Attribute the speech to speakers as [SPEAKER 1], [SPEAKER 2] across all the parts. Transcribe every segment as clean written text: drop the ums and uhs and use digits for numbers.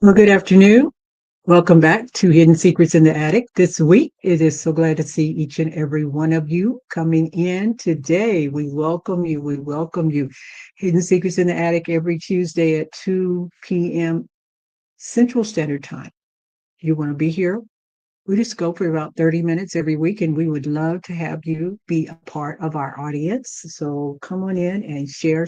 [SPEAKER 1] Well, good afternoon. Welcome back to Hidden Secrets in the Attic. This week, it is so glad to see each and every one of you coming in today. We welcome you. We welcome you. Hidden Secrets in the Attic every Tuesday at 2 p.m. Central Standard Time. You want to be here? We just go for about 30 minutes every week, and we would love to have you be a part of our audience. So come on in and share,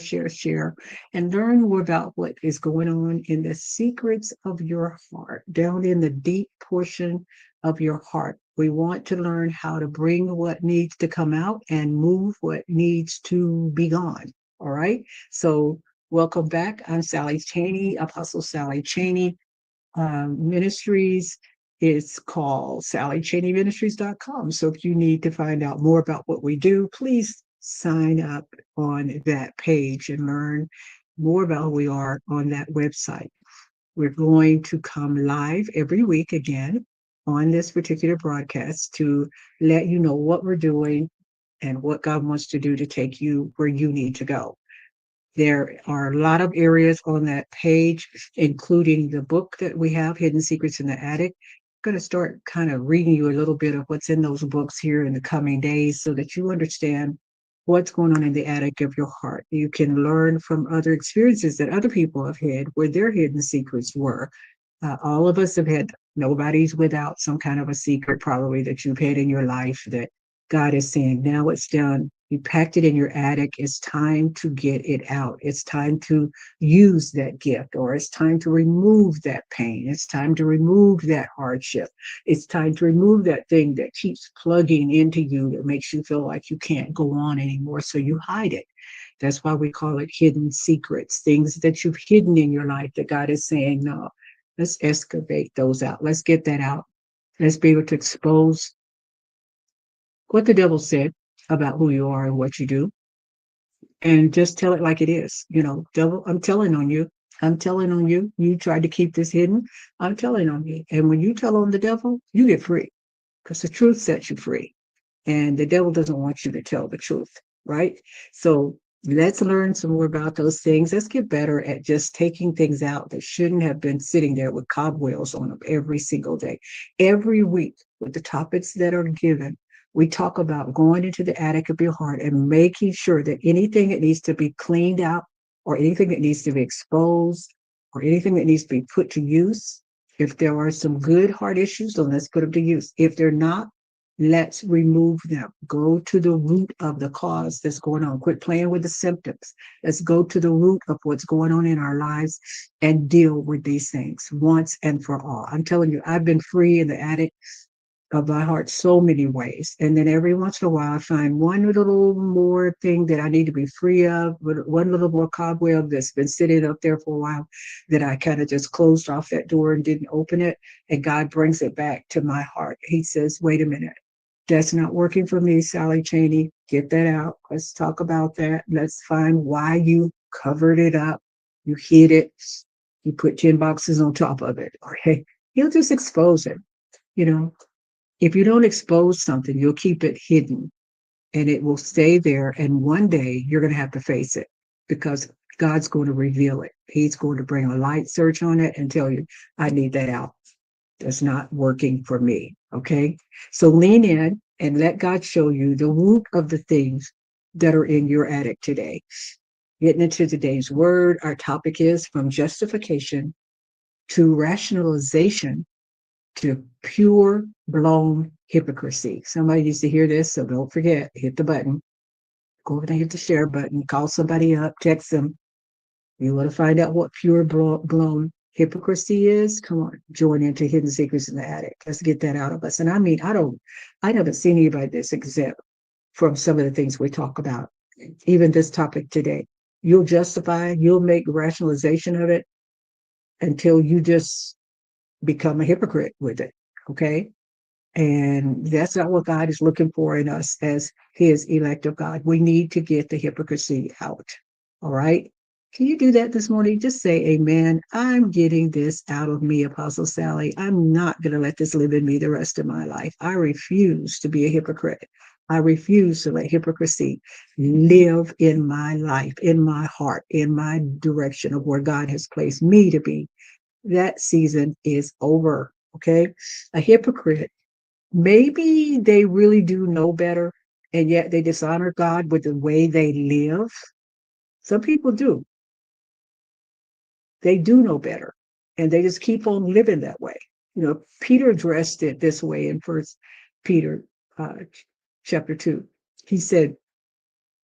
[SPEAKER 1] and learn more about what is going on in the secrets of your heart, down in the deep portion of your heart. We want to learn how to bring what needs to come out and move what needs to be gone. All right. So welcome back. I'm Sally Cheney, Apostle Sally Cheney Ministries. It's called sallycheneyministries.com. So if you need to find out more about what we do, please sign up on that page and learn more about who we are on that website. We're going to come live every week again on this particular broadcast to let you know what we're doing and what God wants to do to take you where you need to go. There are a lot of areas on that page, including the book that we have, Hidden Secrets in the Attic. I'm going to start kind of reading you a little bit of what's in those books here in the coming days so that you understand what's going on in the attic of your heart. You can learn from other experiences that other people have had where their hidden secrets were. All of us have had, nobody's without some kind of a secret probably that you've had in your life that God is saying, now it's done. You packed it in your attic. It's time to get it out. It's time to use that gift, or it's time to remove that pain. It's time to remove that hardship. It's time to remove that thing that keeps plugging into you that makes you feel like you can't go on anymore. So you hide it. That's why we call it hidden secrets, things that you've hidden in your life that God is saying, no, let's excavate those out. Let's get that out. Let's be able to expose what the devil said about who you are and what you do, and just tell it like it is. Devil, I'm telling on you. I'm telling on you. You tried to keep this hidden. I'm telling on you. And when you tell on the devil, you get free because the truth sets you free. And the devil doesn't want you to tell the truth, right? So let's learn some more about those things. Let's get better at just taking things out that shouldn't have been sitting there with cobwebs on them every single day. Every week, with the topics that are given, we talk about going into the attic of your heart and making sure that anything that needs to be cleaned out, or anything that needs to be exposed, or anything that needs to be put to use. If there are some good heart issues, then let's put them to use. If they're not, let's remove them. Go to the root of the cause that's going on. Quit playing with the symptoms. Let's go to the root of what's going on in our lives and deal with these things once and for all. I'm telling you, I've been free in the attic of my heart so many ways. And then every once in a while, I find one little more thing that I need to be free of, one little more cobweb that's been sitting up there for a while that I kind of just closed off that door and didn't open it. And God brings it back to my heart. He says, wait a minute. That's not working for me, Sally Cheney. Get that out. Let's talk about that. Let's find why you covered it up. You hid it. You put 10 boxes on top of it. Okay. He'll just expose it. You know, if you don't expose something, you'll keep it hidden and it will stay there. And one day you're going to have to face it because God's going to reveal it. He's going to bring a light search on it and tell you, I need that out. That's not working for me. Okay. So lean in and let God show you the root of the things that are in your attic today. Getting into today's word, our topic is from justification to rationalization to pure blown hypocrisy. Somebody needs to hear this, so don't forget, hit the button. Go over there, hit the share button, call somebody up, text them. You want to find out what pure blown hypocrisy is? Come on, join into Hidden Secrets in the Attic. Let's get that out of us. And I mean, I haven't seen anybody that's exempt from some of the things we talk about, even this topic today. You'll justify, you'll make rationalization of it until you just become a hypocrite with it. Okay. And that's not what God is looking for in us as his elect of God. We need to get the hypocrisy out. All right. Can you do that this morning? Just say, amen. I'm getting this out of me, Apostle Sally. I'm not going to let this live in me the rest of my life. I refuse to be a hypocrite. I refuse to let hypocrisy live in my life, in my heart, in my direction of where God has placed me to be. that season is over. Okay. A hypocrite, maybe they really do know better, and yet they dishonor God with the way they live. Some people do. They do know better, and they just keep on living that way. Peter addressed it this way in First Peter chapter 2. He said,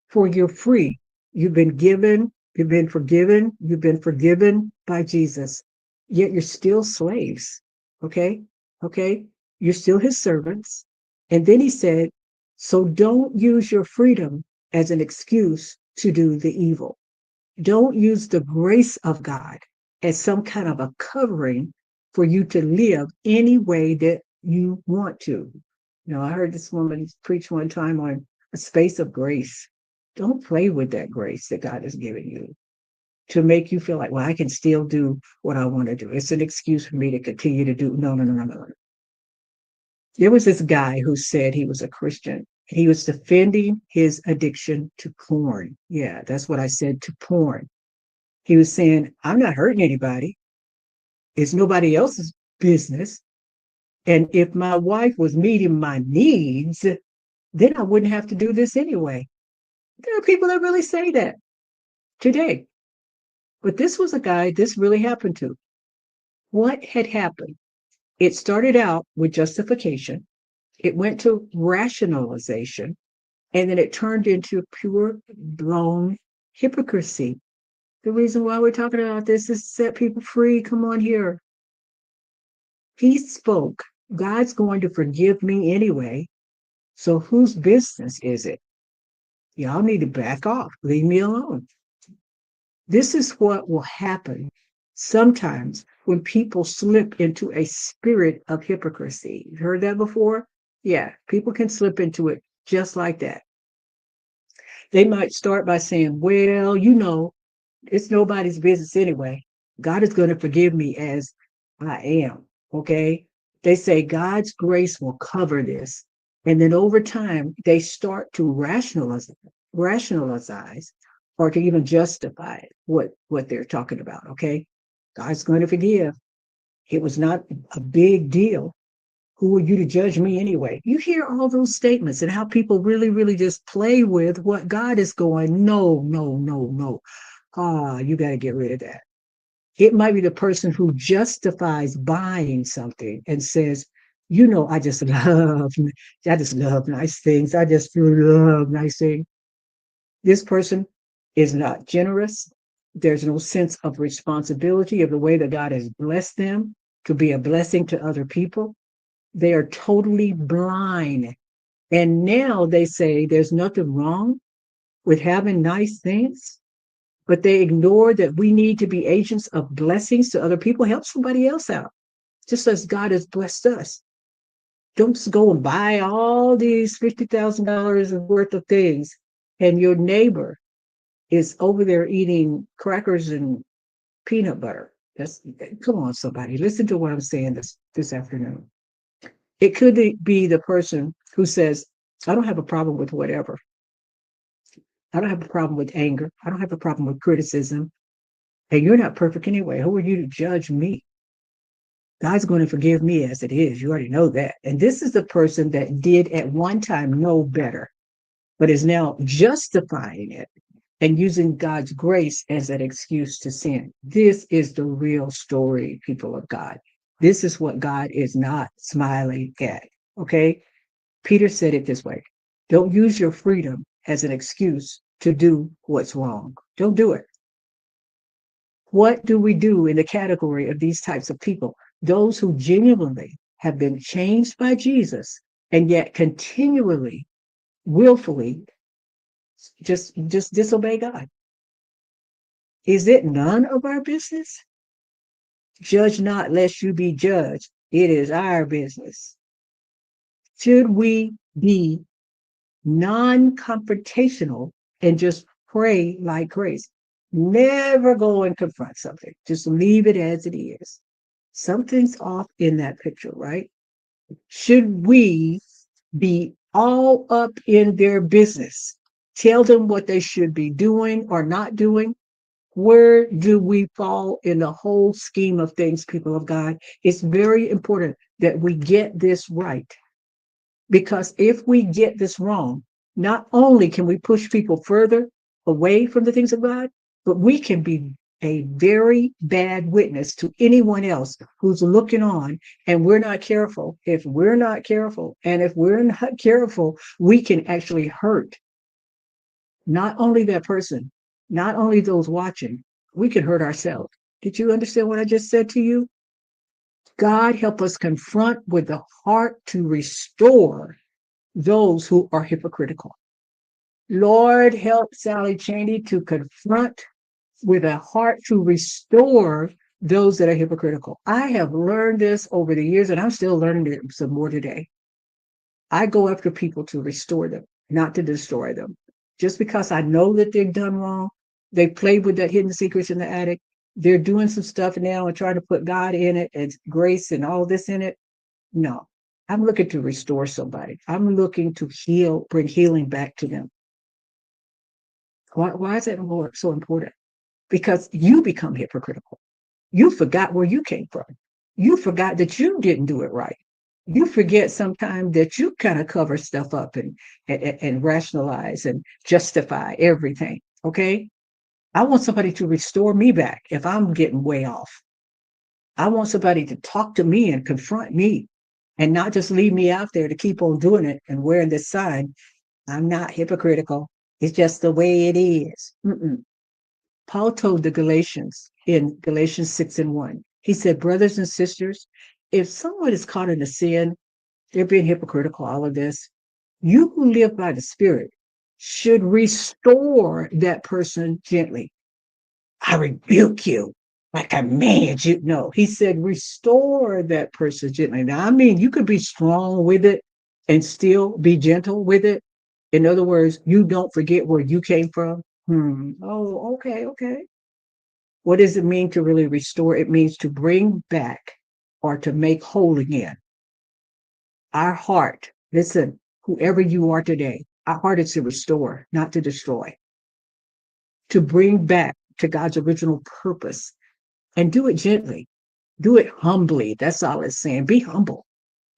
[SPEAKER 1] "For you're free. You've been given. You've been forgiven. You've been forgiven by Jesus. Yet you're still slaves. Okay, okay. You're still His servants." And then he said, "So don't use your freedom as an excuse to do the evil. Don't use the grace of God as some kind of a covering for you to live any way that you want to." I heard this woman preach one time on a space of grace. Don't play with that grace that God has given you to make you feel like, well, I can still do what I want to do. It's an excuse for me to continue to do. No, no, no, no, no. There was this guy who said he was a Christian. He was defending his addiction to porn. Yeah, that's what I said, to porn. He was saying, I'm not hurting anybody. It's nobody else's business. And if my wife was meeting my needs, then I wouldn't have to do this anyway. There are people that really say that today. But this was a guy this really happened to. What had happened? It started out with justification, it went to rationalization, and then it turned into pure blown hypocrisy. The reason why we're talking about this is to set people free. Come on here. He spoke, God's going to forgive me anyway. So whose business is it? Y'all need to back off. Leave me alone. This is what will happen sometimes when people slip into a spirit of hypocrisy. You've heard that before? Yeah, people can slip into it just like that. They might start by saying, well, it's nobody's business anyway. God is going to forgive me as I am. Okay. They say God's grace will cover this. And then over time, they start to rationalize or to even justify what they're talking about. Okay. God's going to forgive. It was not a big deal. Who are you to judge me anyway? You hear all those statements and how people really, really just play with what God is going, no, no, no, no. You got to get rid of that. It might be the person who justifies buying something and says, I just love nice things. I just love nice things. This person is not generous. There's no sense of responsibility of the way that God has blessed them to be a blessing to other people. They are totally blind. And now they say there's nothing wrong with having nice things, but they ignore that we need to be agents of blessings to other people, help somebody else out, just as God has blessed us. Don't just go and buy all these $50,000 worth of things, and your neighbor is over there eating crackers and peanut butter. Come on, somebody, listen to what I'm saying this afternoon. It could be the person who says, I don't have a problem with whatever. I don't have a problem with anger. I don't have a problem with criticism. And you're not perfect anyway. Who are you to judge me? God's going to forgive me as it is. You already know that. And this is the person that did at one time know better, but is now justifying it and using God's grace as an excuse to sin. This is the real story, people of God. This is what God is not smiling at. Okay? Peter said it this way: don't use your freedom as an excuse to do what's wrong. Don't do it. What do we do in the category of these types of people? Those who genuinely have been changed by Jesus and yet continually, willfully just disobey God. Is it none of our business? Judge not lest you be judged. It is our business. Should we be non-confrontational and just pray like crazy? Never go and confront something. Just leave it as it is. Something's off in that picture, right? Should we be all up in their business? Tell them what they should be doing or not doing? Where do we fall in the whole scheme of things, people of God? It's very important that we get this right. Because if we get this wrong, not only can we push people further away from the things of God, but we can be a very bad witness to anyone else who's looking on and we're not careful. If we're not careful, and if we're not careful, we can actually hurt not only that person, not only those watching, we can hurt ourselves. Did you understand what I just said to you? God help us confront with the heart to restore those who are hypocritical. Lord, help Sally Cheney to confront with a heart to restore those that are hypocritical. I have learned this over the years, and I'm still learning it some more today. I go after people to restore them, not to destroy them. Just because I know that they've done wrong, they played with that hidden secrets in the attic. They're doing some stuff now and trying to put God in it and grace and all this in it. No, I'm looking to restore somebody. I'm looking to heal, bring healing back to them. Why is that so important? Because you become hypocritical. You forgot where you came from. You forgot that you didn't do it right. You forget sometimes that you kind of cover stuff up and rationalize and justify everything. Okay. I want somebody to restore me back if I'm getting way off. I want somebody to talk to me and confront me and not just leave me out there to keep on doing it and wearing this sign. I'm not hypocritical. It's just the way it is. Mm-mm. Paul told the Galatians in Galatians 6:1, he said, brothers and sisters, if someone is caught in a sin, they're being hypocritical, all of this. You who live by the Spirit should restore that person gently. I rebuke you like I command you. No, he said, restore that person gently. Now, I mean, you could be strong with it and still be gentle with it. In other words, you don't forget where you came from. Oh, okay, okay. What does it mean to really restore? It means to bring back or to make whole again. Our heart, listen, whoever you are today, our heart is to restore, not to destroy, to bring back to God's original purpose and do it gently, do it humbly. That's all it's saying. Be humble.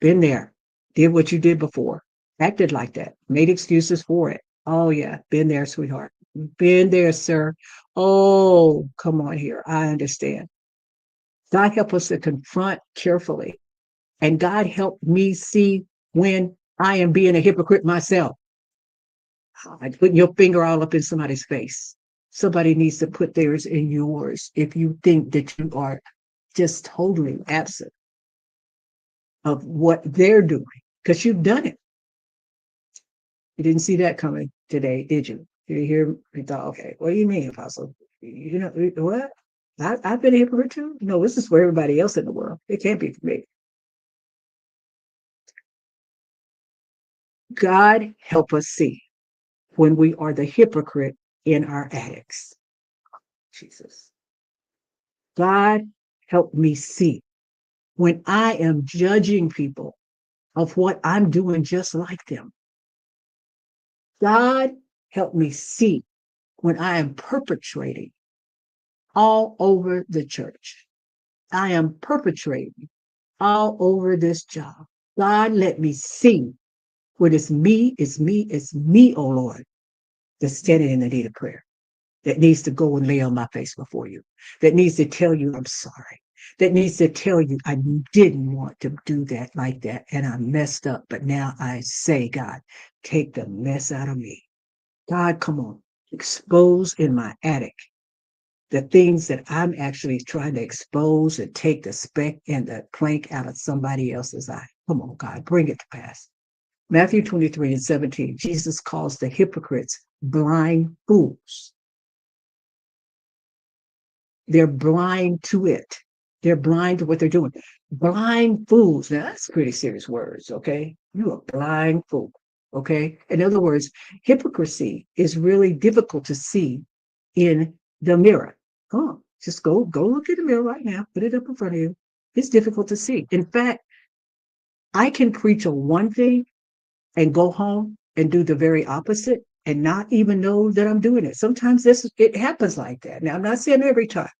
[SPEAKER 1] Been there, did what you did before, acted like that, made excuses for it. Oh, yeah, been there, sweetheart. Been there, sir. Oh, come on here. I understand. God help us to confront carefully. And God help me see when I am being a hypocrite myself. Putting your finger all up in somebody's face. Somebody needs to put theirs in yours if you think that you are just totally absent of what they're doing because you've done it. You didn't see that coming today, did you? Did you hear? You thought, okay, what do you mean, Apostle? You know what? I've been a hypocrite too. No, this is for everybody else in the world. It can't be for me. God help us see when we are the hypocrite in our addicts. Jesus. God help me see when I am judging people of what I'm doing just like them. God help me see when I am perpetrating all over the church. I am perpetrating all over this job. God, let me see when it's me, it's me, it's me, oh Lord, that's standing in the need of prayer, that needs to go and lay on my face before you, that needs to tell you I'm sorry, that needs to tell you I didn't want to do that like that and I messed up, but now I say, God, take the mess out of me. God, come on, expose in my attic the things that I'm actually trying to expose and take the speck and the plank out of somebody else's eye. Come on, God, bring it to pass. Matthew 23:17, Jesus calls the hypocrites blind fools. They're blind to it. They're blind to what they're doing. Blind fools. Now, that's pretty serious words, okay? You are blind fool, okay? In other words, hypocrisy is really difficult to see in the mirror. Come on, just go look in the mirror right now. Put it up in front of you. It's difficult to see. In fact, I can preach on one thing and go home and do the very opposite, and not even know that I'm doing it. Sometimes it happens like that. Now, I'm not saying every time.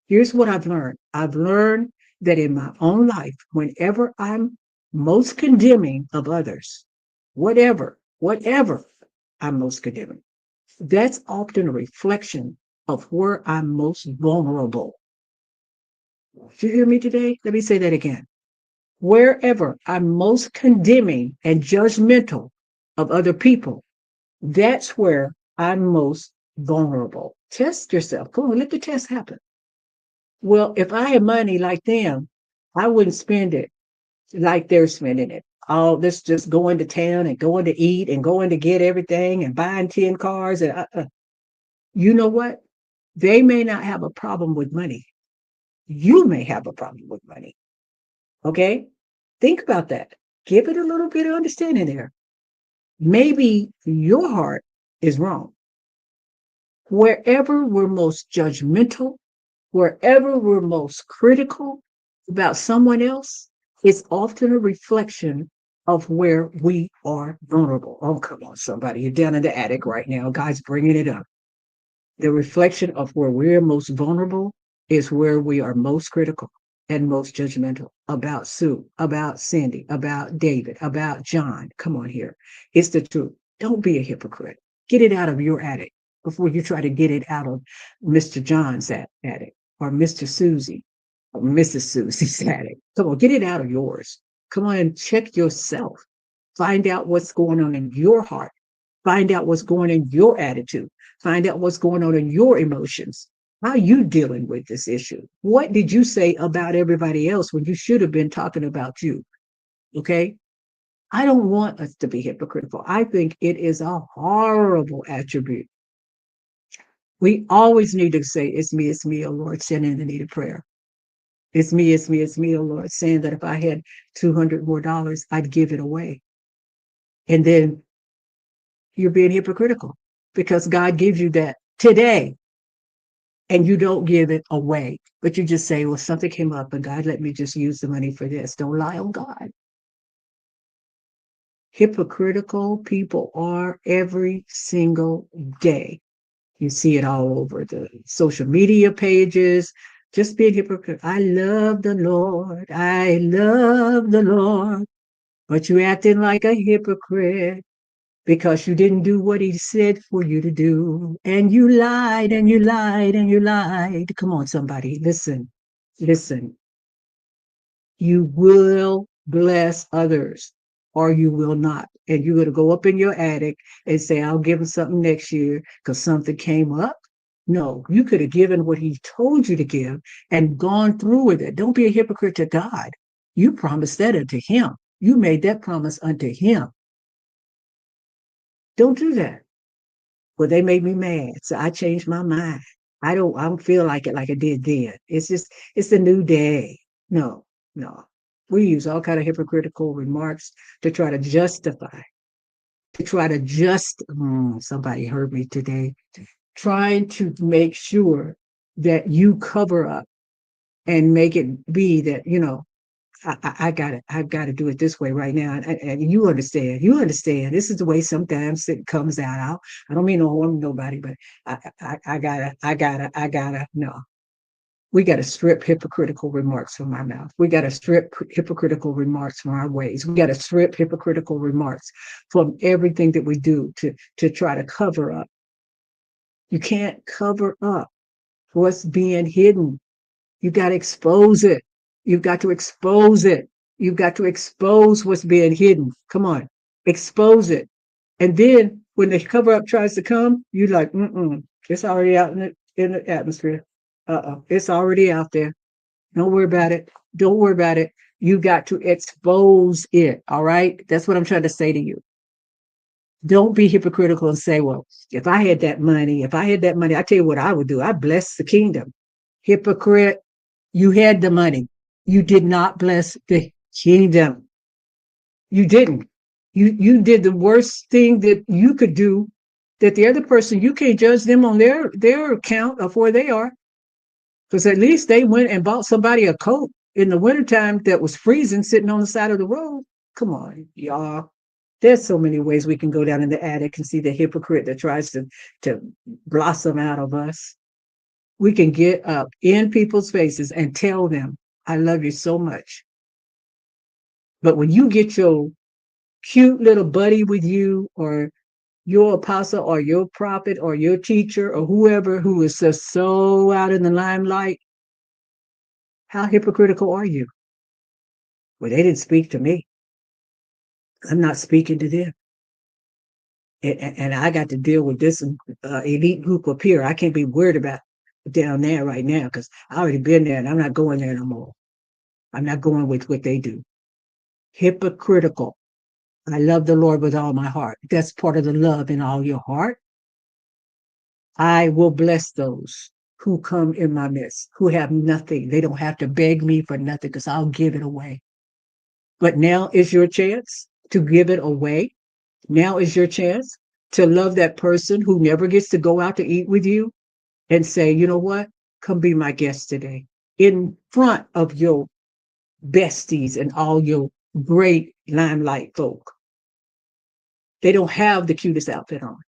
[SPEAKER 1] Here's what I've learned. I've learned that in my own life, whenever I'm most condemning of others, whatever I'm most condemning, that's often a reflection of where I'm most vulnerable. Did you hear me today? Let me say that again. Wherever I'm most condemning and judgmental of other people, that's where I'm most vulnerable. Test yourself. Come on, let the test happen. Well, if I had money like them, I wouldn't spend it like they're spending it. All this just going to town and going to eat and going to get everything and buying 10 cars. And you know what? They may not have a problem with money. You may have a problem with money. Okay? Think about that. Give it a little bit of understanding there. Maybe your heart is wrong. Wherever we're most judgmental, wherever we're most critical about someone else, it's often a reflection of where we are vulnerable. Oh, come on, somebody. You're down in the attic right now. God's bringing it up. The reflection of where we're most vulnerable is where we are most critical and most judgmental about Sue, about Cindy, about David, about John. Come on here. It's the truth. Don't be a hypocrite. Get it out of your attic before you try to get it out of Mr. John's attic or Mr. Susie or Mrs. Susie's attic. Come on, get it out of yours. Come on and check yourself. Find out what's going on in your heart. Find out what's going on in your attitude. Find out what's going on in your emotions. How are you dealing with this issue? What did you say about everybody else when you should have been talking about you? Okay. I don't want us to be hypocritical. I think it is a horrible attribute. We always need to say, it's me, oh Lord, sending the need of prayer. It's me, oh Lord, saying that if I had $200 more, I'd give it away. And then you're being hypocritical because God gives you that today and you don't give it away. But you just say, well, something came up and God let me just use the money for this. Don't lie on God. Hypocritical people are every single day. You see it all over the social media pages. Just being hypocritical. I love the Lord. I love the Lord. But you acting like a hypocrite because you didn't do what he said for you to do. And you lied and you lied and you lied. Come on, somebody. Listen, listen. You will bless others or you will not. And you're going to go up in your attic and say, I'll give them something next year because something came up. No, you could have given what he told you to give and gone through with it. Don't be a hypocrite to God. You promised that unto him. You made that promise unto him. Don't do that. Well, they made me mad. So I changed my mind. I don't feel like it like I did then. It's a new day. No, no. We use all kind of hypocritical remarks to try to justify, somebody heard me today, trying to make sure that you cover up and make it be that, I got it. I've got to do it this way right now. And you understand. You understand. This is the way sometimes it comes out. I don't mean no harm to nobody, but I gotta. No, we got to strip hypocritical remarks from our mouth. We got to strip hypocritical remarks from our ways. We got to strip hypocritical remarks from everything that we do to try to cover up. You can't cover up what's being hidden. You got to expose it. You've got to expose it. You've got to expose what's being hidden. Come on, expose it. And then when the cover up tries to come, you're like, it's already out in the atmosphere. It's already out there. Don't worry about it. Don't worry about it. You got to expose it. All right. That's what I'm trying to say to you. Don't be hypocritical and say, well, if I had that money, I tell you what I would do. I bless the kingdom. Hypocrite, you had the money. You did not bless the kingdom. You didn't. You did the worst thing that you could do that the other person, you can't judge them on their account of where they are. Because at least they went and bought somebody a coat in the wintertime that was freezing sitting on the side of the road. Come on, y'all. There's so many ways we can go down in the attic and see the hypocrite that tries to blossom out of us. We can get up in people's faces and tell them, I love you so much. But when you get your cute little buddy with you, or your apostle or your prophet or your teacher or whoever who is just so out in the limelight, how hypocritical are you? Well, they didn't speak to me. I'm not speaking to them. And I got to deal with this elite group up here. I can't be worried about down there right now because I already been there and I'm not going there no more. I'm not going with what they do. Hypocritical. I love the Lord with all my heart. That's part of the love in all your heart. I will bless those who come in my midst, who have nothing. They don't have to beg me for nothing because I'll give it away. But now is your chance to give it away. Now is your chance to love that person who never gets to go out to eat with you and say, you know what? Come be my guest today in front of your besties and all your great limelight folk. They don't have the cutest outfit on.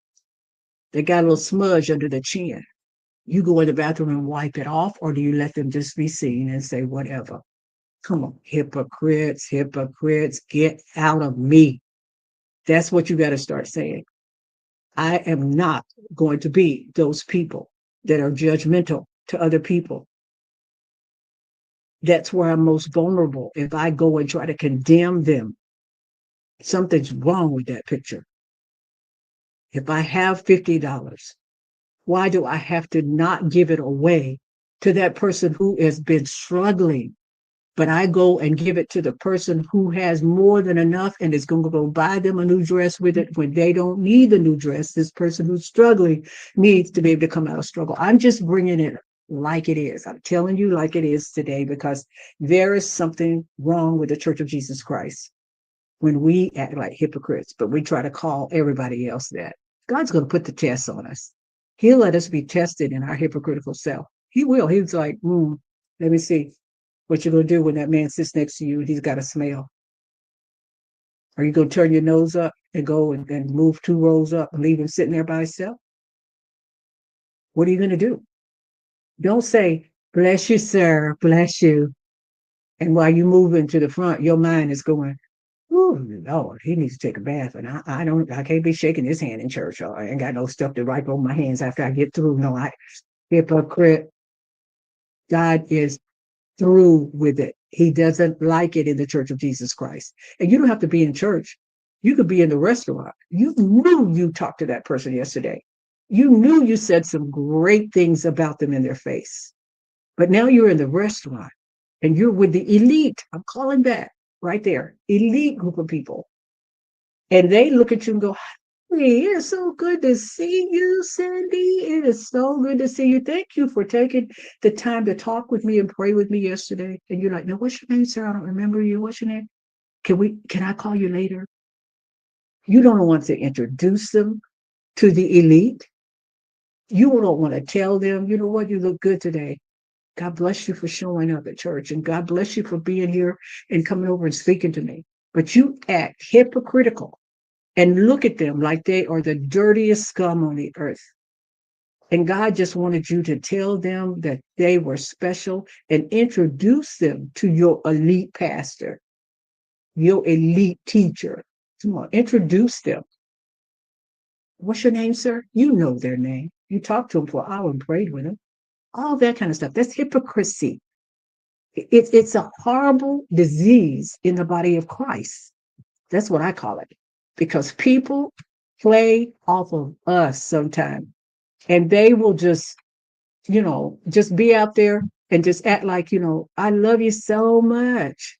[SPEAKER 1] They got a little smudge under the chin. You go in the bathroom and wipe it off, or do you let them just be seen and say, whatever? Come on, hypocrites, hypocrites, get out of me. That's what you got to start saying. I am not going to be those people that are judgmental to other people. That's where I'm most vulnerable. If I go and try to condemn them, something's wrong with that picture. If I have $50, why do I have to not give it away to that person who has been struggling? But I go and give it to the person who has more than enough and is going to go buy them a new dress with it when they don't need the new dress. This person who's struggling needs to be able to come out of struggle. I'm just bringing it like it is. I'm telling you like it is today because there is something wrong with the Church of Jesus Christ when we act like hypocrites, but we try to call everybody else that. God's going to put the test on us. He'll let us be tested in our hypocritical self. He will. He's like, let me see what you're going to do when that man sits next to you and he's got a smell. Are you going to turn your nose up and go and move 2 rows up and leave him sitting there by himself? What are you going to do? Don't say, bless you, sir, bless you. And while you move into the front, your mind is going, oh, Lord, he needs to take a bath. And I can't be shaking his hand in church. Or I ain't got no stuff to wipe on my hands after I get through. No, hypocrite. God is through with it. He doesn't like it in the Church of Jesus Christ. And you don't have to be in church. You could be in the restaurant. You knew you talked to that person yesterday. You knew you said some great things about them in their face. But now you're in the restaurant and you're with the elite. I'm calling that right there, elite group of people. And they look at you and go, hey, it's so good to see you, Cindy. It is so good to see you. Thank you for taking the time to talk with me and pray with me yesterday. And you're like, no, what's your name, sir? I don't remember you. What's your name? Can I call you later? You don't want to introduce them to the elite. You don't want to tell them, you know what, you look good today. God bless you for showing up at church. And God bless you for being here and coming over and speaking to me. But you act hypocritical and look at them like they are the dirtiest scum on the earth. And God just wanted you to tell them that they were special and introduce them to your elite pastor, your elite teacher. Come on, introduce them. What's your name, sir? You know their name. You talked to them for an hour and prayed with them. All that kind of stuff. That's hypocrisy. It's a horrible disease in the body of Christ. That's what I call it. Because people play off of us sometimes. And they will just, just be out there and just act like, I love you so much.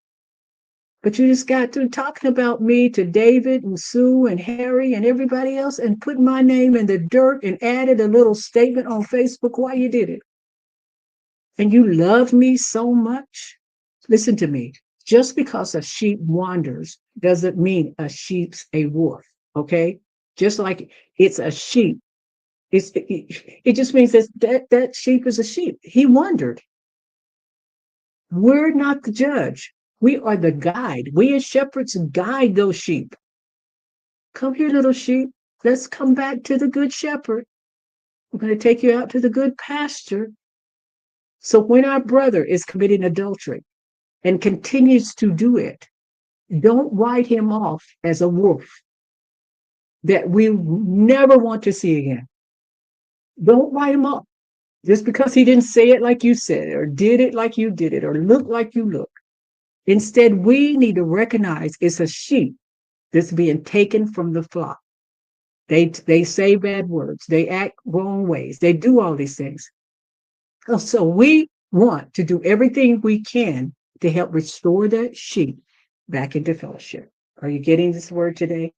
[SPEAKER 1] But you just got through talking about me to David and Sue and Harry and everybody else and put my name in the dirt and added a little statement on Facebook why you did it. And you love me so much. Listen to me. Just because a sheep wanders doesn't mean a sheep's a wolf. Okay. Just like it's a sheep. It just means that sheep is a sheep. He wandered. We're not the judge. We are the guide. We as shepherds guide those sheep. Come here, little sheep. Let's come back to the good shepherd. I'm going to take you out to the good pasture. So when our brother is committing adultery and continues to do it, don't write him off as a wolf that we never want to see again. Don't write him off just because he didn't say it like you said it, or did it like you did it, or look like you look. Instead, we need to recognize it's a sheep that's being taken from the flock. They say bad words, they act wrong ways, they do all these things. So we want to do everything we can to help restore that sheep back into fellowship. Are you getting this word today?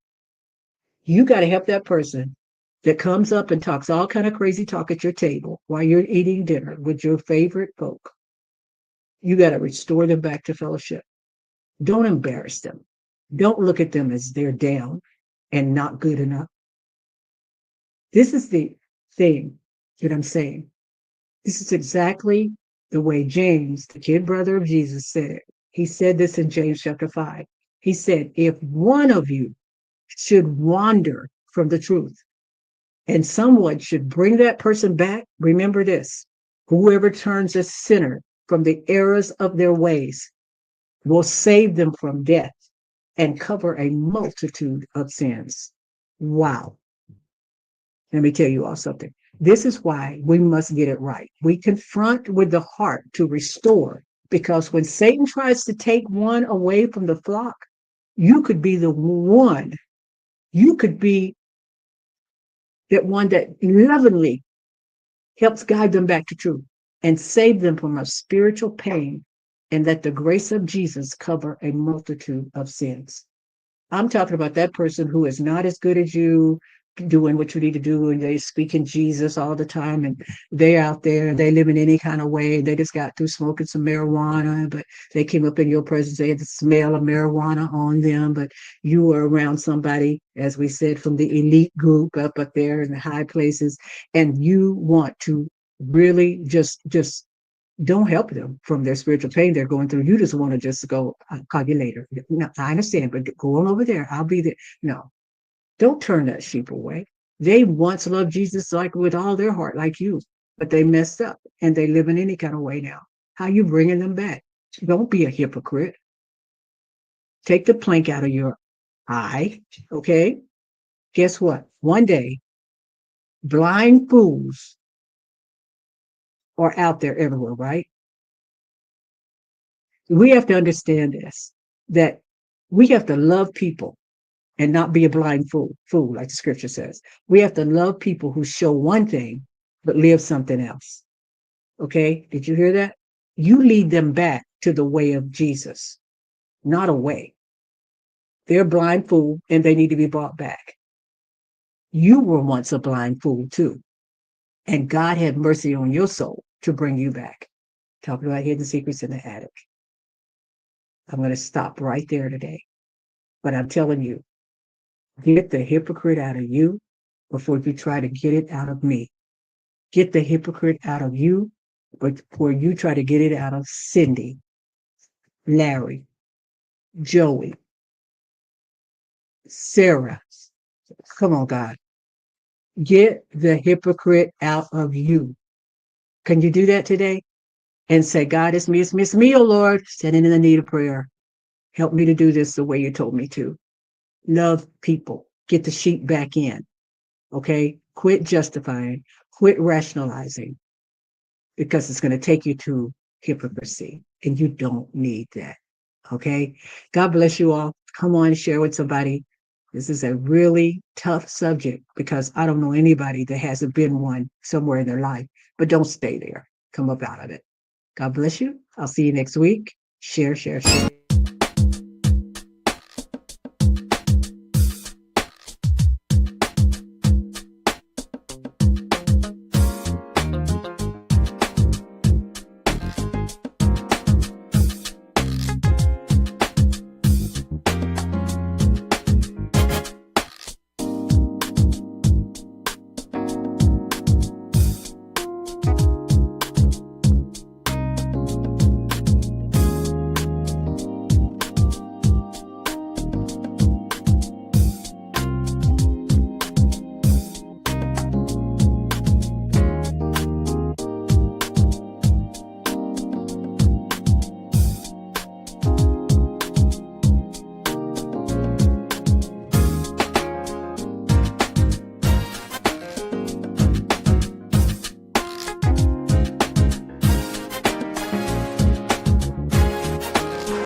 [SPEAKER 1] You got to help that person that comes up and talks all kind of crazy talk at your table while you're eating dinner with your favorite folk. You got to restore them back to fellowship. Don't embarrass them. Don't look at them as they're down and not good enough. This is the thing that I'm saying. This is exactly the way James, the kid brother of Jesus, said it. He said this in James chapter 5. He said, if one of you should wander from the truth and someone should bring that person back, remember this: whoever turns a sinner from the errors of their ways will save them from death and cover a multitude of sins. Wow. Let me tell you all something. This is why we must get it right. We confront with the heart to restore, because when Satan tries to take one away from the flock, you could be the one. You could be that one that lovingly helps guide them back to truth and save them from a spiritual pain, and let the grace of Jesus cover a multitude of sins. I'm talking about that person who is not as good as you, doing what you need to do, and they speak in Jesus all the time, and they're out there and they live in any kind of way. They just got through smoking some marijuana, but they came up in your presence, they had the smell of marijuana on them, but you were around somebody, as we said, from the elite group up there in the high places, and you want to really just don't help them from their spiritual pain they're going through. You just want to just go, I'll call you later. No, I understand, but go on over there. I'll be there. No, don't turn that sheep away. They once loved Jesus like with all their heart, like you, but they messed up and they live in any kind of way now. How you bringing them back? Don't be a hypocrite. Take the plank out of your eye, okay? Guess what? One day, blind fools are out there everywhere, right? We have to understand this, that we have to love people and not be a blind fool, like the scripture says. We have to love people who show one thing, but live something else. Okay? Did you hear that? You lead them back to the way of Jesus, not away. They're blind fool and they need to be brought back. You were once a blind fool too. And God had mercy on your soul to bring you back. Talking about hidden secrets in the attic. I'm going to stop right there today. But I'm telling you, get the hypocrite out of you before you try to get it out of me. Get the hypocrite out of you before you try to get it out of Cindy, Larry, Joey, Sarah. Come on, God. Get the hypocrite out of you. Can you do that today? And say, God, it's me, oh Lord, standing in the need of prayer. Help me to do this the way you told me to. Love people. Get the sheep back in. Okay? Quit justifying. Quit rationalizing. Because it's going to take you to hypocrisy. And you don't need that. Okay? God bless you all. Come on, share with somebody. This is a really tough subject because I don't know anybody that hasn't been one somewhere in their life. But don't stay there. Come up out of it. God bless you. I'll see you next week. Share, share, share.